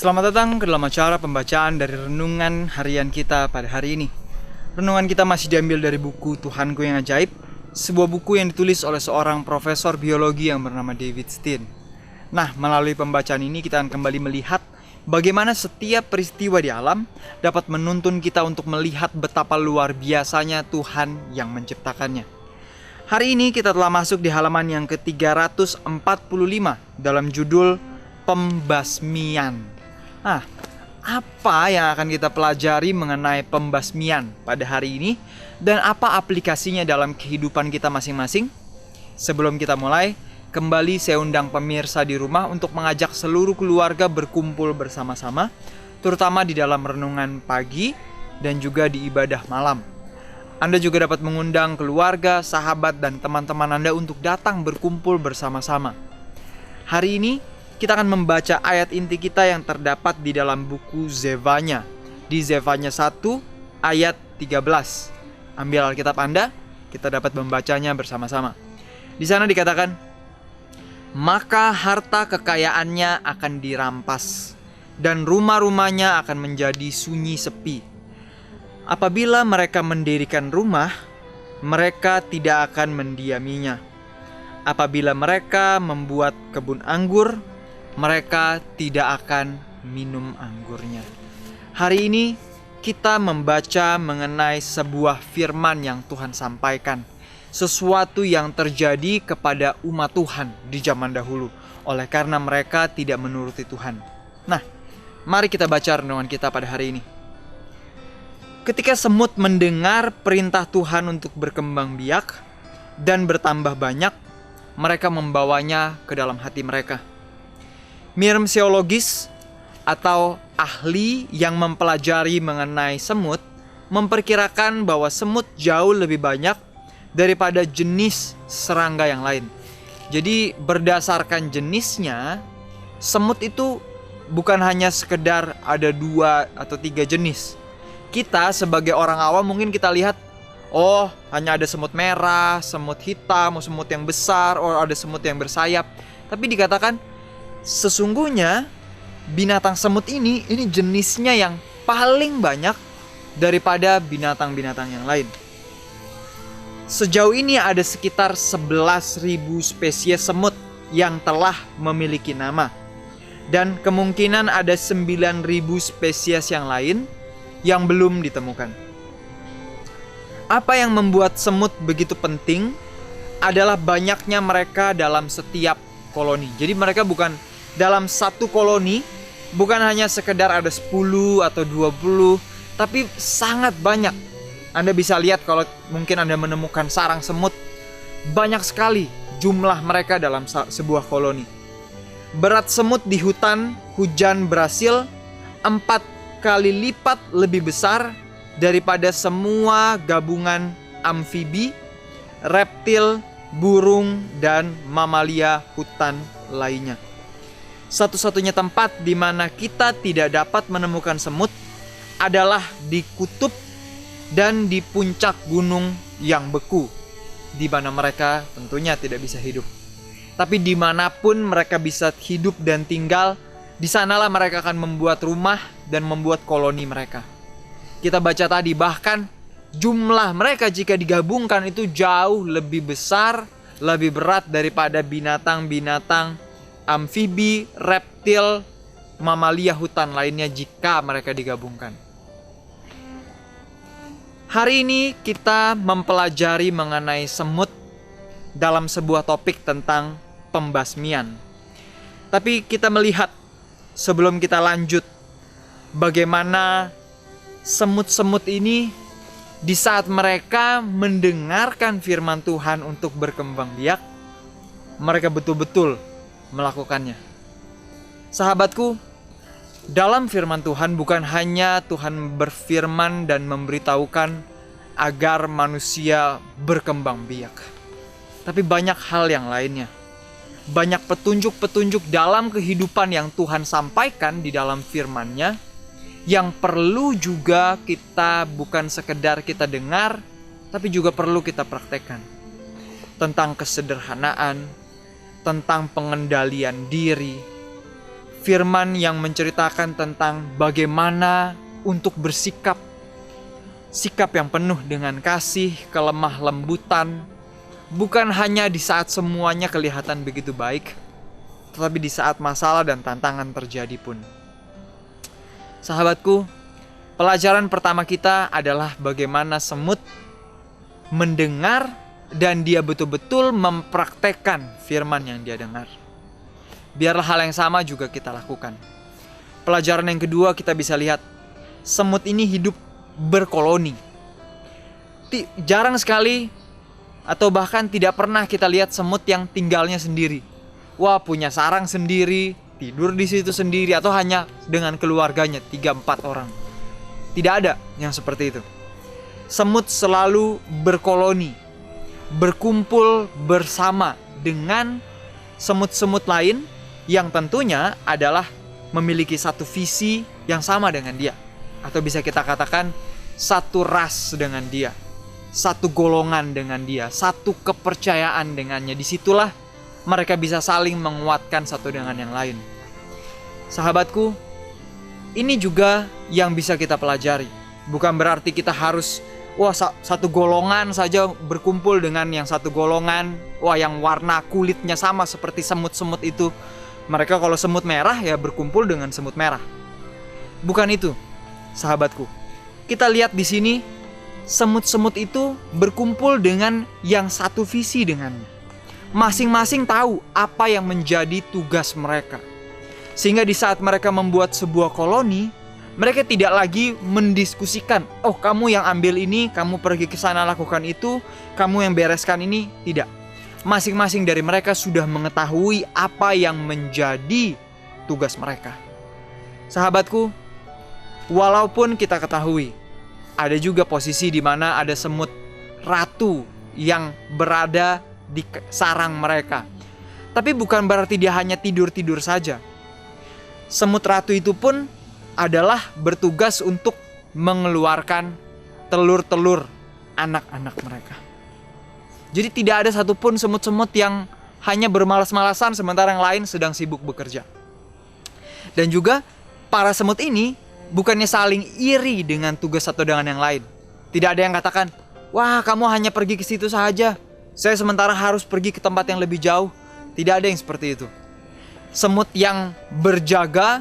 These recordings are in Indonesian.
Selamat datang ke dalam acara pembacaan dari renungan harian kita pada hari ini. Renungan kita masih diambil dari buku Tuhanku yang Ajaib, sebuah buku yang ditulis oleh seorang profesor biologi yang bernama David Steen. Nah, melalui pembacaan ini kita akan kembali melihat bagaimana setiap peristiwa di alam dapat menuntun kita untuk melihat betapa luar biasanya Tuhan yang menciptakannya. Hari ini kita telah masuk di halaman yang ke-345 dalam judul Pembasmian. Nah, apa yang akan kita pelajari mengenai pembasmian pada hari ini dan apa aplikasinya dalam kehidupan kita masing-masing? Sebelum kita mulai, kembali saya undang pemirsa di rumah untuk mengajak seluruh keluarga berkumpul bersama-sama, terutama di dalam renungan pagi dan juga di ibadah malam. Anda juga dapat mengundang keluarga, sahabat, dan teman-teman Anda untuk datang berkumpul bersama-sama. Hari ini, kita akan membaca ayat inti kita yang terdapat di dalam buku Zefanya. Di Zefanya 1 ayat 13. Ambil Alkitab Anda, kita dapat membacanya bersama-sama. Di sana dikatakan, maka harta kekayaannya akan dirampas, dan rumah-rumahnya akan menjadi sunyi sepi. Apabila mereka mendirikan rumah, mereka tidak akan mendiaminya. Apabila mereka membuat kebun anggur, mereka tidak akan minum anggurnya. Hari ini kita membaca mengenai sebuah firman yang Tuhan sampaikan. Sesuatu yang terjadi kepada umat Tuhan di zaman dahulu, oleh karena mereka tidak menuruti Tuhan. Nah, mari kita baca renungan kita pada hari ini. Ketika semut mendengar perintah Tuhan untuk berkembang biak dan bertambah banyak, mereka membawanya ke dalam hati mereka. Mirmseologis atau ahli yang mempelajari mengenai semut memperkirakan bahwa semut jauh lebih banyak daripada jenis serangga yang lain. Jadi berdasarkan jenisnya, semut itu bukan hanya sekedar ada 2 atau 3 jenis. Kita sebagai orang awam mungkin kita lihat, oh hanya ada semut merah, semut hitam, semut yang besar, oh ada semut yang bersayap. Tapi dikatakan sesungguhnya binatang semut ini jenisnya yang paling banyak daripada binatang-binatang yang lain. Sejauh ini ada sekitar 11.000 spesies semut yang telah memiliki nama. Dan kemungkinan ada 9.000 spesies yang lain yang belum ditemukan. Apa yang membuat semut begitu penting adalah banyaknya mereka dalam setiap koloni. Jadi mereka bukan dalam satu koloni, bukan hanya sekedar ada 10 atau 20, tapi sangat banyak. Anda bisa lihat kalau mungkin Anda menemukan sarang semut, banyak sekali jumlah mereka dalam sebuah koloni. Berat semut di hutan hujan berhasil 4 kali lipat lebih besar daripada semua gabungan amfibi, reptil, burung, dan mamalia hutan lainnya. Satu-satunya tempat di mana kita tidak dapat menemukan semut adalah di kutub dan di puncak gunung yang beku, di mana mereka tentunya tidak bisa hidup. Tapi dimanapun mereka bisa hidup dan tinggal, di sanalah mereka akan membuat rumah dan membuat koloni mereka. Kita baca tadi bahkan jumlah mereka jika digabungkan itu jauh lebih besar, lebih berat daripada binatang-binatang amfibi, reptil, mamalia hutan lainnya jika mereka digabungkan. Hari ini kita mempelajari mengenai semut dalam sebuah topik tentang pembasmian. Tapi kita melihat sebelum kita lanjut bagaimana semut-semut ini di saat mereka mendengarkan firman Tuhan untuk berkembang biak, mereka betul-betul melakukannya. Sahabatku, dalam firman Tuhan bukan hanya Tuhan berfirman dan memberitahukan agar manusia berkembang biak, tapi banyak hal yang lainnya. Banyak petunjuk-petunjuk dalam kehidupan yang Tuhan sampaikan di dalam firman-Nya yang perlu juga kita bukan sekedar kita dengar, tapi juga perlu kita praktekkan. Tentang kesederhanaan, tentang pengendalian diri, firman yang menceritakan tentang bagaimana untuk bersikap. Sikap yang penuh dengan kasih, kelemah lembutan. Bukan hanya di saat semuanya kelihatan begitu baik, tetapi di saat masalah dan tantangan terjadi pun. Sahabatku, pelajaran pertama kita adalah bagaimana semut mendengar dan dia betul-betul mempraktekkan firman yang dia dengar. Biarlah hal yang sama juga kita lakukan. Pelajaran yang kedua kita bisa lihat, semut ini hidup berkoloni. Jarang sekali atau bahkan tidak pernah kita lihat semut yang tinggalnya sendiri. Wah, punya sarang sendiri, tidur di situ sendiri, atau hanya dengan keluarganya 3-4 orang. Tidak ada yang seperti itu. Semut selalu berkoloni, berkumpul bersama dengan semut-semut lain yang tentunya adalah memiliki satu visi yang sama dengan dia. Atau bisa kita katakan satu ras dengan dia, satu golongan dengan dia, satu kepercayaan dengannya. Disitulah mereka bisa saling menguatkan satu dengan yang lain. Sahabatku, ini juga yang bisa kita pelajari. Bukan berarti kita harus satu golongan saja berkumpul dengan yang satu golongan, yang warna kulitnya sama seperti semut-semut itu. Mereka kalau semut merah ya berkumpul dengan semut merah. Bukan itu, sahabatku. Kita lihat di sini, semut-semut itu berkumpul dengan yang satu visi dengannya. Masing-masing tahu apa yang menjadi tugas mereka. Sehingga di saat mereka membuat sebuah koloni, mereka tidak lagi mendiskusikan, kamu yang ambil ini, kamu pergi ke sana lakukan itu, kamu yang bereskan ini. Tidak. Masing-masing dari mereka sudah mengetahui apa yang menjadi tugas mereka. Sahabatku, walaupun kita ketahui ada juga posisi di mana ada semut ratu yang berada di sarang mereka, tapi bukan berarti dia hanya tidur-tidur saja. Semut ratu itu pun adalah bertugas untuk mengeluarkan telur-telur anak-anak mereka. Jadi tidak ada satupun semut-semut yang hanya bermalas-malasan sementara yang lain sedang sibuk bekerja. Dan juga para semut ini bukannya saling iri dengan tugas satu dengan yang lain. Tidak ada yang katakan, wah kamu hanya pergi ke situ saja, saya sementara harus pergi ke tempat yang lebih jauh. Tidak ada yang seperti itu. Semut yang berjaga,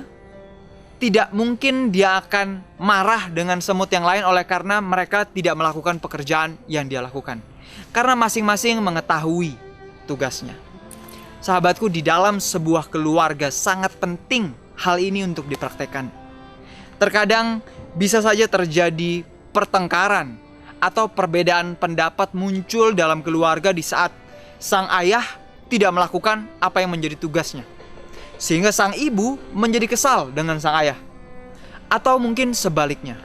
tidak mungkin dia akan marah dengan semut yang lain oleh karena mereka tidak melakukan pekerjaan yang dia lakukan. Karena masing-masing mengetahui tugasnya. Sahabatku, di dalam sebuah keluarga sangat penting hal ini untuk dipraktekkan. Terkadang bisa saja terjadi pertengkaran atau perbedaan pendapat muncul dalam keluarga di saat sang ayah tidak melakukan apa yang menjadi tugasnya. Sehingga sang ibu menjadi kesal dengan sang ayah. Atau mungkin sebaliknya.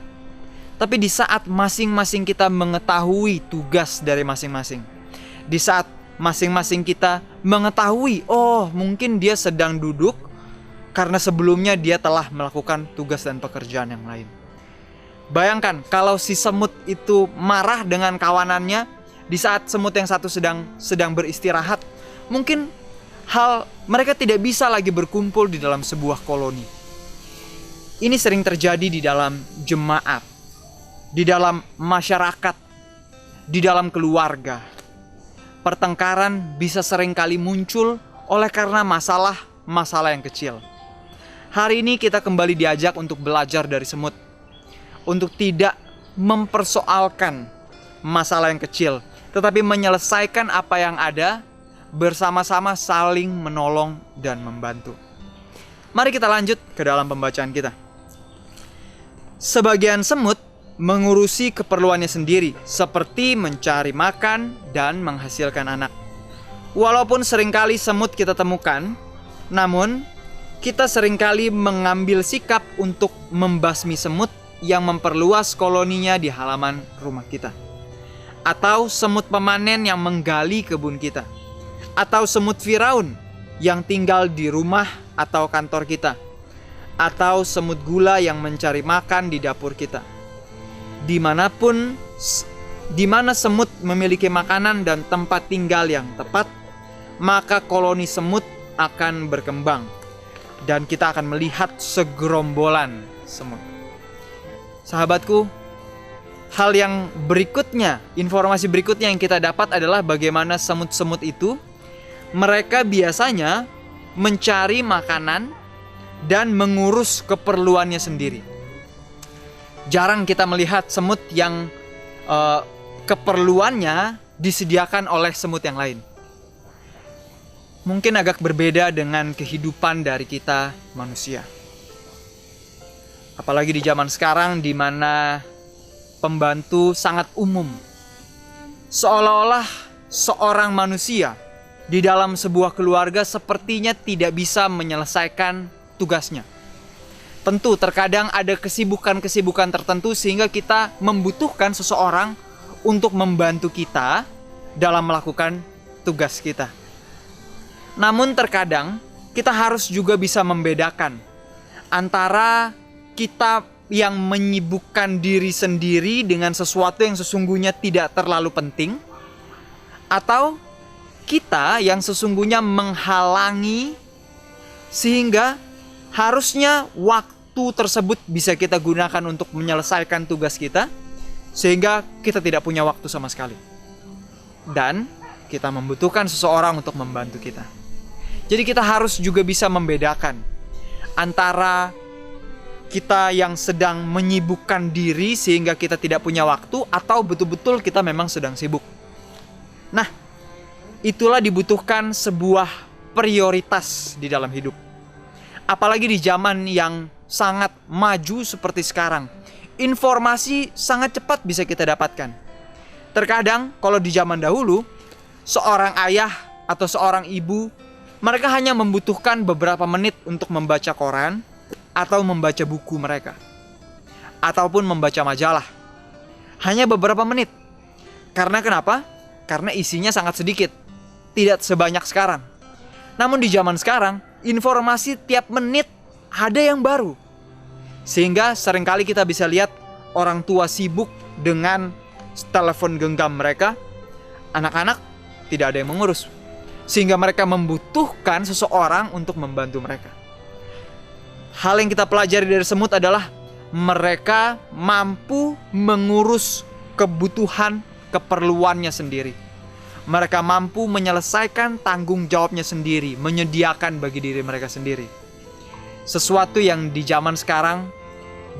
Tapi di saat masing-masing kita mengetahui tugas dari masing-masing, di saat masing-masing kita mengetahui, mungkin dia sedang duduk karena sebelumnya dia telah melakukan tugas dan pekerjaan yang lain. Bayangkan kalau si semut itu marah dengan kawanannya di saat semut yang satu sedang beristirahat, mungkin mereka tidak bisa lagi berkumpul di dalam sebuah koloni. Ini sering terjadi di dalam jemaat, di dalam masyarakat, di dalam keluarga. Pertengkaran bisa seringkali muncul oleh karena masalah yang kecil. Hari ini kita kembali diajak untuk belajar dari semut, untuk tidak mempersoalkan masalah yang kecil, tetapi menyelesaikan apa yang ada, bersama-sama saling menolong dan membantu. Mari kita lanjut ke dalam pembacaan kita. Sebagian semut mengurusi keperluannya sendiri, seperti mencari makan dan menghasilkan anak. Walaupun seringkali semut kita temukan, namun kita seringkali mengambil sikap untuk membasmi semut yang memperluas koloninya di halaman rumah kita. Atau semut pemanen yang menggali kebun kita. Atau semut Firaun yang tinggal di rumah atau kantor kita. Atau semut gula yang mencari makan di dapur kita. Di mana semut memiliki makanan dan tempat tinggal yang tepat, maka koloni semut akan berkembang. dan kita akan melihat segerombolan semut. Sahabatku, hal yang berikutnya, informasi berikutnya yang kita dapat adalah bagaimana semut-semut itu mereka biasanya mencari makanan dan mengurus keperluannya sendiri. Jarang kita melihat semut yang keperluannya disediakan oleh semut yang lain. Mungkin agak berbeda dengan kehidupan dari kita manusia. Apalagi di zaman sekarang di mana pembantu sangat umum. Seolah-olah seorang manusia di dalam sebuah keluarga sepertinya tidak bisa menyelesaikan tugasnya. Tentu terkadang ada kesibukan-kesibukan tertentu sehingga kita membutuhkan seseorang untuk membantu kita dalam melakukan tugas kita. Namun terkadang kita harus juga bisa membedakan antara kita yang menyibukkan diri sendiri dengan sesuatu yang sesungguhnya tidak terlalu penting, atau kita yang sesungguhnya menghalangi sehingga harusnya waktu tersebut bisa kita gunakan untuk menyelesaikan tugas kita, sehingga kita tidak punya waktu sama sekali. Dan kita membutuhkan seseorang untuk membantu kita. Jadi kita harus juga bisa membedakan antara kita yang sedang menyibukkan diri sehingga kita tidak punya waktu, atau betul-betul kita memang sedang sibuk. Nah, itulah dibutuhkan sebuah prioritas di dalam hidup. Apalagi di zaman yang sangat maju seperti sekarang. Informasi sangat cepat bisa kita dapatkan. Terkadang kalau di zaman dahulu, seorang ayah atau seorang ibu, mereka hanya membutuhkan beberapa menit untuk membaca koran atau membaca buku mereka, ataupun membaca majalah. Hanya beberapa menit. Karena kenapa? Karena isinya sangat sedikit, tidak sebanyak sekarang. Namun di zaman sekarang, informasi tiap menit ada yang baru. Sehingga seringkali kita bisa lihat orang tua sibuk dengan telepon genggam mereka, anak-anak tidak ada yang mengurus. Sehingga mereka membutuhkan seseorang untuk membantu mereka. Hal yang kita pelajari dari semut adalah mereka mampu mengurus kebutuhan keperluannya sendiri. Mereka mampu menyelesaikan tanggung jawabnya sendiri, menyediakan bagi diri mereka sendiri. Sesuatu yang di zaman sekarang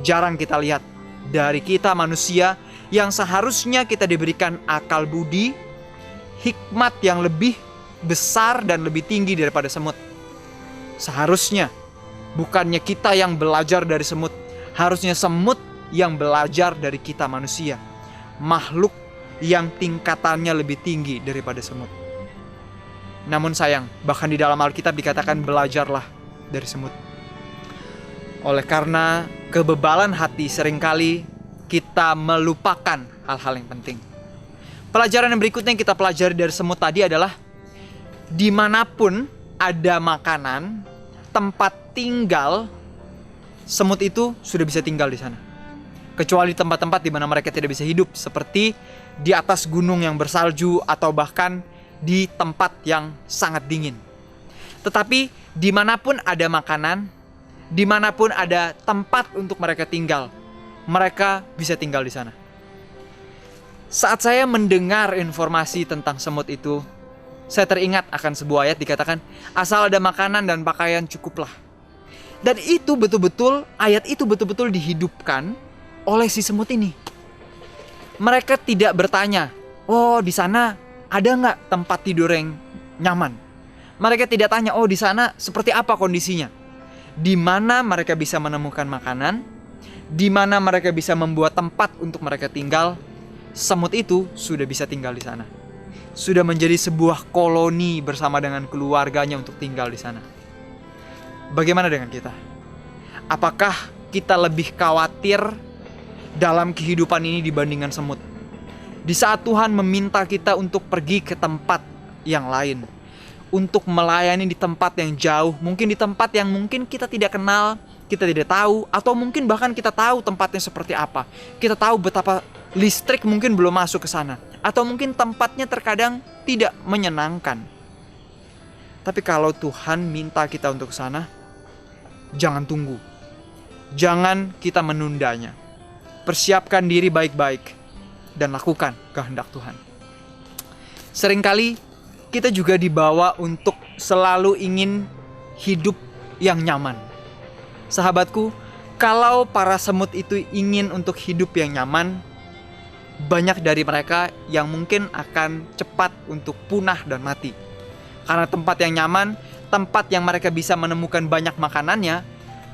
jarang kita lihat dari kita manusia yang seharusnya kita diberikan akal budi, hikmat yang lebih besar dan lebih tinggi daripada semut. Seharusnya bukannya kita yang belajar dari semut, harusnya semut yang belajar dari kita manusia, makhluk yang tingkatannya lebih tinggi daripada semut. Namun sayang, bahkan di dalam Alkitab dikatakan belajarlah dari semut. Oleh karena kebebalan hati seringkali kita melupakan hal-hal yang penting. Pelajaran yang berikutnya yang kita pelajari dari semut tadi adalah dimanapun ada makanan, tempat tinggal, semut itu sudah bisa tinggal di sana. Kecuali tempat-tempat di mana mereka tidak bisa hidup, seperti di atas gunung yang bersalju atau bahkan di tempat yang sangat dingin. Tetapi dimanapun ada makanan, dimanapun ada tempat untuk mereka tinggal, mereka bisa tinggal di sana. Saat saya mendengar informasi tentang semut itu, saya teringat akan sebuah ayat dikatakan, asal ada makanan dan pakaian cukuplah. Dan itu betul-betul, ayat itu betul-betul dihidupkan oleh si semut ini. Mereka tidak bertanya, oh di sana ada nggak tempat tidur yang nyaman? Mereka tidak tanya, oh di sana seperti apa kondisinya? Di mana mereka bisa menemukan makanan? Di mana mereka bisa membuat tempat untuk mereka tinggal? Semut itu sudah bisa tinggal di sana. Sudah menjadi sebuah koloni bersama dengan keluarganya untuk tinggal di sana. Bagaimana dengan kita? Apakah kita lebih khawatir dalam kehidupan ini dibandingkan semut? Di saat Tuhan meminta kita untuk pergi ke tempat yang lain, untuk melayani di tempat yang jauh, mungkin di tempat yang mungkin kita tidak kenal, kita tidak tahu, atau mungkin bahkan kita tahu tempatnya seperti apa. Kita tahu betapa listrik mungkin belum masuk ke sana, atau mungkin tempatnya terkadang tidak menyenangkan. Tapi kalau Tuhan minta kita untuk ke sana, jangan tunggu. Jangan kita menundanya. Persiapkan diri baik-baik dan lakukan kehendak Tuhan. Seringkali kita juga dibawa untuk selalu ingin hidup yang nyaman. Sahabatku, kalau para semut itu ingin untuk hidup yang nyaman, banyak dari mereka yang mungkin akan cepat untuk punah dan mati. Karena tempat yang nyaman, tempat yang mereka bisa menemukan banyak makanannya,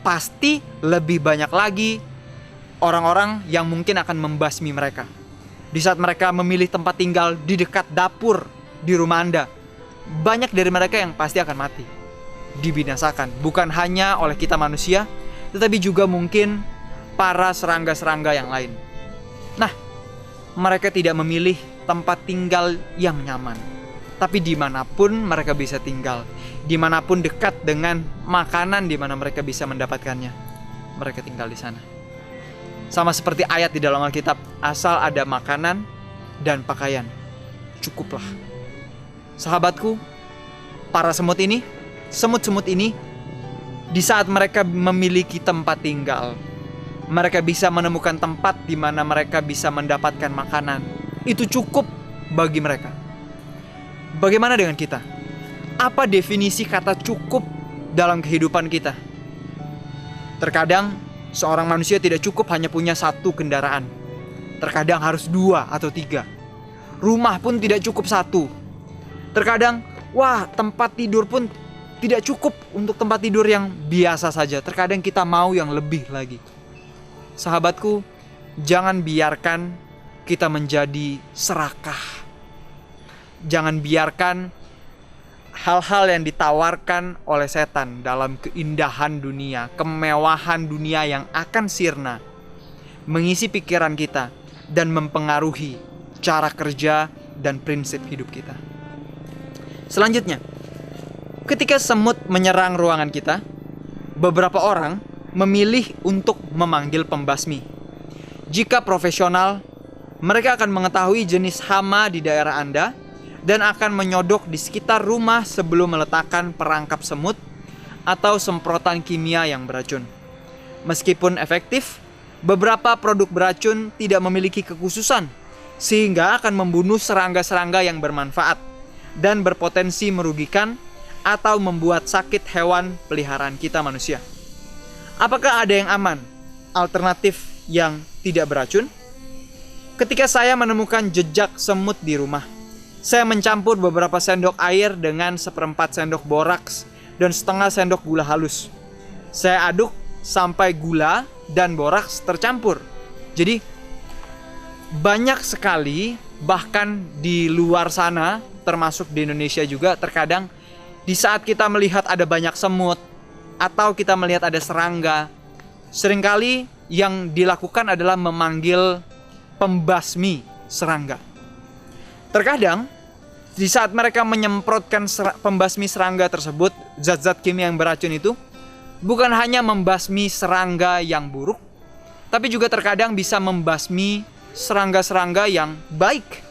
pasti lebih banyak lagi orang-orang yang mungkin akan membasmi mereka. Di saat mereka memilih tempat tinggal di dekat dapur di rumah Anda, banyak dari mereka yang pasti akan mati, dibinasakan. Bukan hanya oleh kita manusia, tetapi juga mungkin para serangga-serangga yang lain. Nah, mereka tidak memilih tempat tinggal yang nyaman, tapi dimanapun mereka bisa tinggal, dimanapun dekat dengan makanan di mana mereka bisa mendapatkannya, mereka tinggal di sana. Sama seperti ayat di dalam Alkitab, asal ada makanan dan pakaian, cukuplah. Sahabatku, para semut-semut ini, di saat mereka memiliki tempat tinggal, mereka bisa menemukan tempat di mana mereka bisa mendapatkan makanan. Itu cukup bagi mereka. Bagaimana dengan kita? Apa definisi kata cukup dalam kehidupan kita? Terkadang seorang manusia tidak cukup hanya punya satu kendaraan. Terkadang harus 2 atau 3. Rumah pun tidak cukup 1. Terkadang, tempat tidur pun tidak cukup untuk tempat tidur yang biasa saja. Terkadang kita mau yang lebih lagi. Sahabatku, jangan biarkan kita menjadi serakah. Jangan biarkan hal-hal yang ditawarkan oleh setan dalam keindahan dunia, kemewahan dunia yang akan sirna, mengisi pikiran kita dan mempengaruhi cara kerja dan prinsip hidup kita. Selanjutnya, ketika semut menyerang ruangan kita, beberapa orang memilih untuk memanggil pembasmi. Jika profesional, mereka akan mengetahui jenis hama di daerah Anda dan akan menyodok di sekitar rumah sebelum meletakkan perangkap semut atau semprotan kimia yang beracun. Meskipun efektif, beberapa produk beracun tidak memiliki kekhususan sehingga akan membunuh serangga-serangga yang bermanfaat dan berpotensi merugikan atau membuat sakit hewan peliharaan kita manusia. Apakah ada yang aman, alternatif yang tidak beracun? Ketika saya menemukan jejak semut di rumah, saya mencampur beberapa sendok air dengan 1/4 sendok boraks dan setengah sendok gula halus. Saya aduk sampai gula dan boraks tercampur. Jadi banyak sekali, bahkan di luar sana, termasuk di Indonesia juga, terkadang di saat kita melihat ada banyak semut atau kita melihat ada serangga, seringkali yang dilakukan adalah memanggil pembasmi serangga. Terkadang di saat mereka menyemprotkan pembasmi serangga tersebut, zat-zat kimia yang beracun itu bukan hanya membasmi serangga yang buruk, tapi juga terkadang bisa membasmi serangga-serangga yang baik,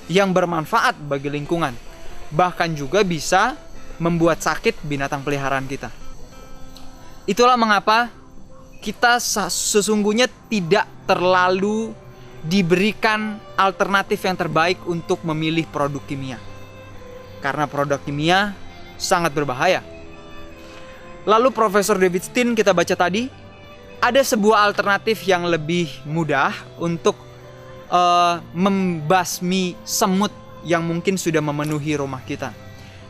yang bermanfaat bagi lingkungan. Bahkan juga bisa membuat sakit binatang peliharaan kita. Itulah mengapa kita sesungguhnya tidak terlalu diberikan alternatif yang terbaik untuk memilih produk kimia. Karena produk kimia sangat berbahaya. Lalu Profesor David Steen kita baca tadi, ada sebuah alternatif yang lebih mudah untuk membasmi semut yang mungkin sudah memenuhi rumah kita.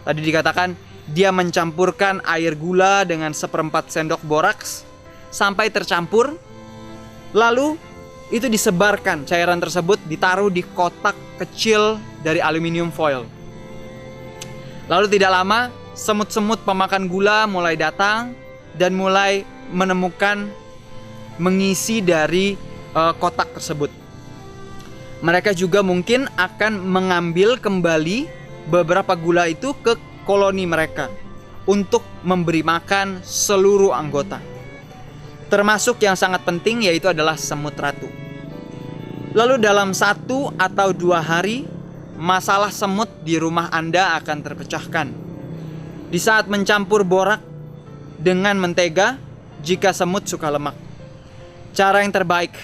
Tadi dikatakan dia mencampurkan air gula dengan 1/4 sendok boraks sampai tercampur. Lalu itu disebarkan, cairan tersebut ditaruh di kotak kecil dari aluminium foil. Lalu tidak lama, semut-semut pemakan gula mulai datang dan mulai menemukan mengisi dari kotak tersebut. Mereka juga mungkin akan mengambil kembali beberapa gula itu ke koloni mereka untuk memberi makan seluruh anggota. Termasuk yang sangat penting, yaitu adalah semut ratu. Lalu dalam 1 atau 2 hari, masalah semut di rumah Anda akan terpecahkan. Di saat mencampur borak dengan mentega, jika semut suka lemak. Cara yang terbaik,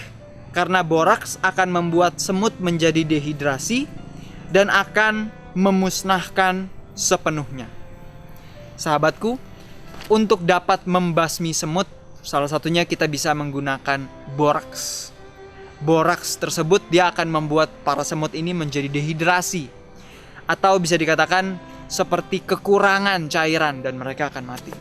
karena boraks akan membuat semut menjadi dehidrasi dan akan memusnahkan sepenuhnya. Sahabatku, untuk dapat membasmi semut, salah satunya kita bisa menggunakan boraks. Boraks tersebut dia akan membuat para semut ini menjadi dehidrasi, atau bisa dikatakan seperti kekurangan cairan dan mereka akan mati.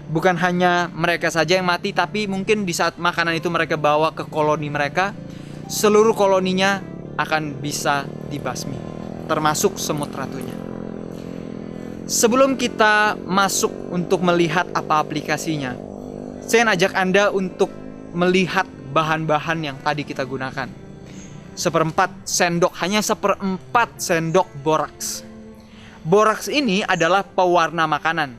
Bukan hanya mereka saja yang mati, tapi mungkin di saat makanan itu mereka bawa ke koloni mereka, seluruh koloninya akan bisa dibasmi, termasuk semut ratunya. Sebelum kita masuk untuk melihat apa aplikasinya, saya ajak Anda untuk melihat bahan-bahan yang tadi kita gunakan. 1/4 sendok, hanya 1/4 sendok boraks. Boraks ini adalah pewarna makanan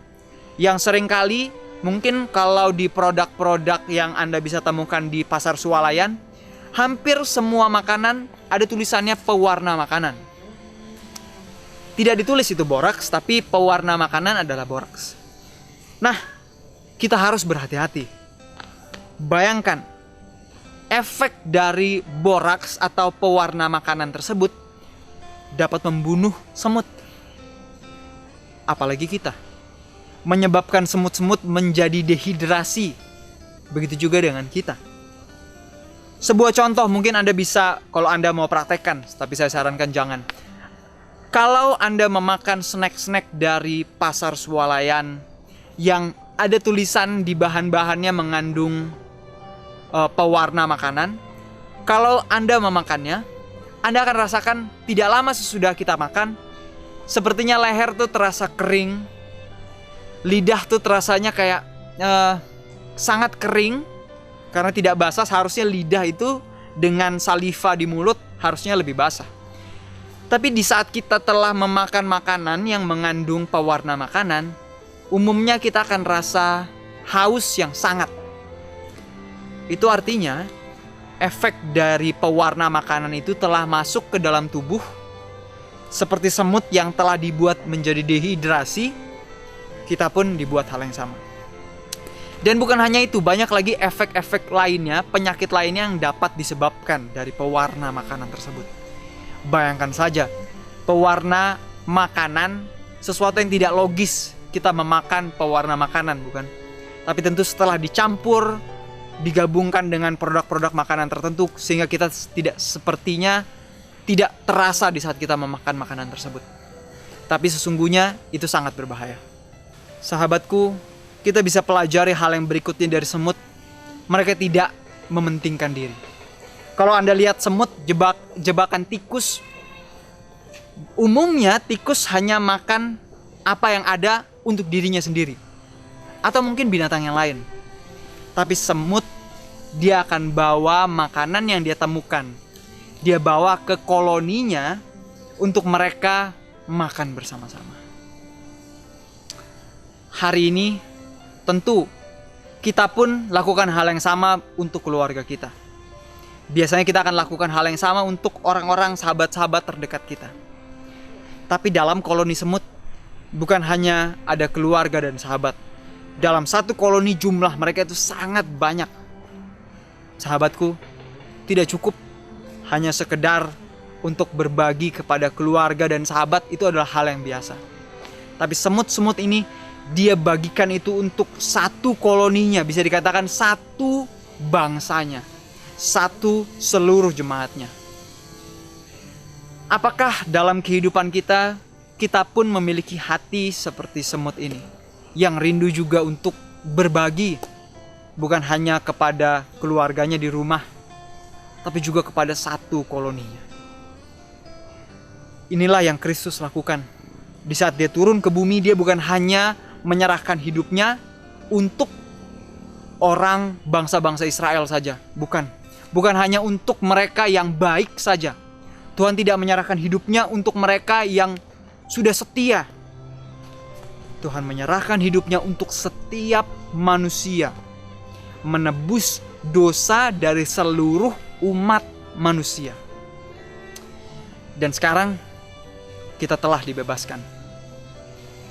yang seringkali mungkin kalau di produk-produk yang Anda bisa temukan di pasar swalayan, hampir semua makanan ada tulisannya pewarna makanan. Tidak ditulis itu boraks, tapi pewarna makanan adalah boraks. Nah, kita harus berhati-hati. Bayangkan, efek dari boraks atau pewarna makanan tersebut dapat membunuh semut. Apalagi kita, menyebabkan semut-semut menjadi dehidrasi. Begitu juga dengan kita. Sebuah contoh mungkin Anda bisa, kalau Anda mau praktekkan, tapi saya sarankan jangan. Kalau Anda memakan snack-snack dari pasar swalayan yang ada tulisan di bahan-bahannya mengandung pewarna makanan, kalau Anda memakannya, Anda akan rasakan tidak lama sesudah kita makan, sepertinya leher tuh terasa kering, lidah tuh terasanya kayak sangat kering karena tidak basah. Seharusnya lidah itu dengan saliva di mulut harusnya lebih basah. Tapi di saat kita telah memakan makanan yang mengandung pewarna makanan, umumnya kita akan rasa haus yang sangat. Itu artinya efek dari pewarna makanan itu telah masuk ke dalam tubuh. Seperti semut yang telah dibuat menjadi dehidrasi, kita pun dibuat hal yang sama. Dan bukan hanya itu, banyak lagi efek-efek lainnya, penyakit lainnya yang dapat disebabkan dari pewarna makanan tersebut. Bayangkan saja, pewarna makanan, sesuatu yang tidak logis kita memakan pewarna makanan, bukan? Tapi tentu setelah dicampur, digabungkan dengan produk-produk makanan tertentu, sehingga kita sepertinya tidak terasa di saat kita memakan makanan tersebut. Tapi sesungguhnya itu sangat berbahaya. Sahabatku, kita bisa pelajari hal yang berikutnya dari semut. Mereka tidak mementingkan diri. Kalau Anda lihat semut jebakan tikus, umumnya tikus hanya makan apa yang ada untuk dirinya sendiri, atau mungkin binatang yang lain. Tapi semut, dia akan bawa makanan yang dia temukan, dia bawa ke koloninya untuk mereka makan bersama-sama. Hari ini tentu kita pun lakukan hal yang sama untuk keluarga kita. Biasanya kita akan lakukan hal yang sama untuk orang-orang sahabat-sahabat terdekat kita. Tapi dalam koloni semut, bukan hanya ada keluarga dan sahabat. Dalam satu koloni jumlah mereka itu sangat banyak. Sahabatku, tidak cukup hanya sekedar untuk berbagi kepada keluarga dan sahabat, itu adalah hal yang biasa. Tapi semut-semut ini, dia bagikan itu untuk satu koloninya, bisa dikatakan satu bangsanya, satu seluruh jemaatnya. Apakah dalam kehidupan kita, kita pun memiliki hati seperti semut ini, yang rindu juga untuk berbagi, bukan hanya kepada keluarganya di rumah, tapi juga kepada satu koloninya. Inilah yang Kristus lakukan. Di saat dia turun ke bumi, dia bukan hanya menyerahkan hidupnya untuk orang bangsa-bangsa Israel saja, bukan. Bukan hanya untuk mereka yang baik saja. Tuhan tidak menyerahkan hidupnya untuk mereka yang sudah setia. Tuhan menyerahkan hidupnya untuk setiap manusia, menebus dosa dari seluruh umat manusia. Dan sekarang kita telah dibebaskan.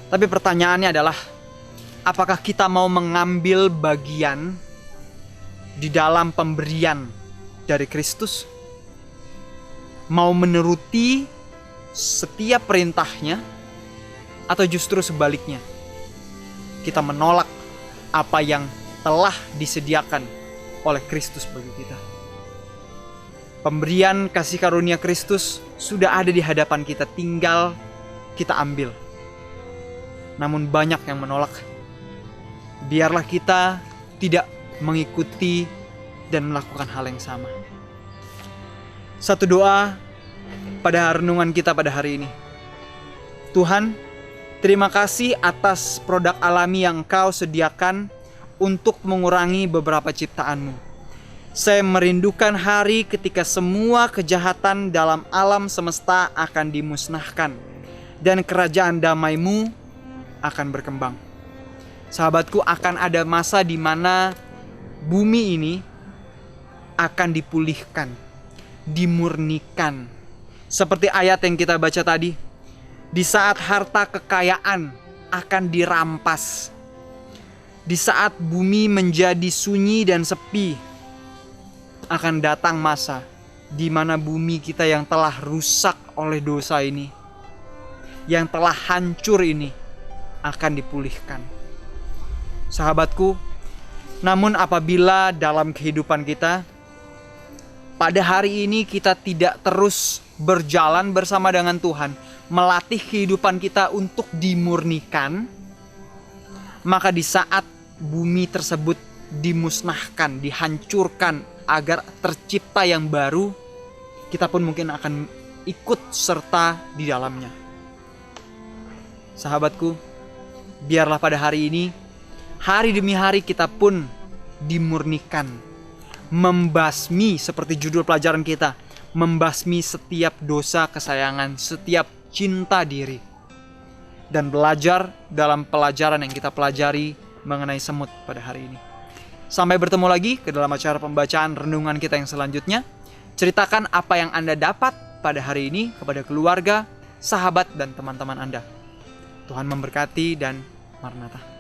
Tapi pertanyaannya adalah, apakah kita mau mengambil bagian di dalam pemberian dari Kristus? Mau menuruti setiap perintahnya, atau justru sebaliknya, kita menolak apa yang telah disediakan oleh Kristus bagi kita? Pemberian kasih karunia Kristus sudah ada di hadapan kita, tinggal kita ambil. Namun banyak yang menolak. Biarlah kita tidak mengikuti dan melakukan hal yang sama. Satu doa pada renungan kita pada hari ini. Tuhan, terima kasih atas produk alami yang Engkau sediakan untuk mengurangi beberapa ciptaan-Mu. Saya merindukan hari ketika semua kejahatan dalam alam semesta akan dimusnahkan dan kerajaan damai-Mu akan berkembang. Sahabatku, akan ada masa di mana bumi ini akan dipulihkan, dimurnikan. Seperti ayat yang kita baca tadi, di saat harta kekayaan akan dirampas, di saat bumi menjadi sunyi dan sepi, akan datang masa di mana bumi kita yang telah rusak oleh dosa ini, yang telah hancur ini, akan dipulihkan. Sahabatku, namun apabila dalam kehidupan kita pada hari ini kita tidak terus berjalan bersama dengan Tuhan, melatih kehidupan kita untuk dimurnikan, maka di saat bumi tersebut dimusnahkan, dihancurkan agar tercipta yang baru, kita pun mungkin akan ikut serta di dalamnya. Sahabatku, biarlah pada hari ini, hari demi hari kita pun dimurnikan, membasmi seperti judul pelajaran kita, membasmi setiap dosa kesayangan, setiap cinta diri, dan belajar dalam pelajaran yang kita pelajari mengenai semut pada hari ini. Sampai bertemu lagi ke dalam acara pembacaan renungan kita yang selanjutnya. Ceritakan apa yang Anda dapat pada hari ini kepada keluarga, sahabat, dan teman-teman Anda. Tuhan memberkati dan Maranatha.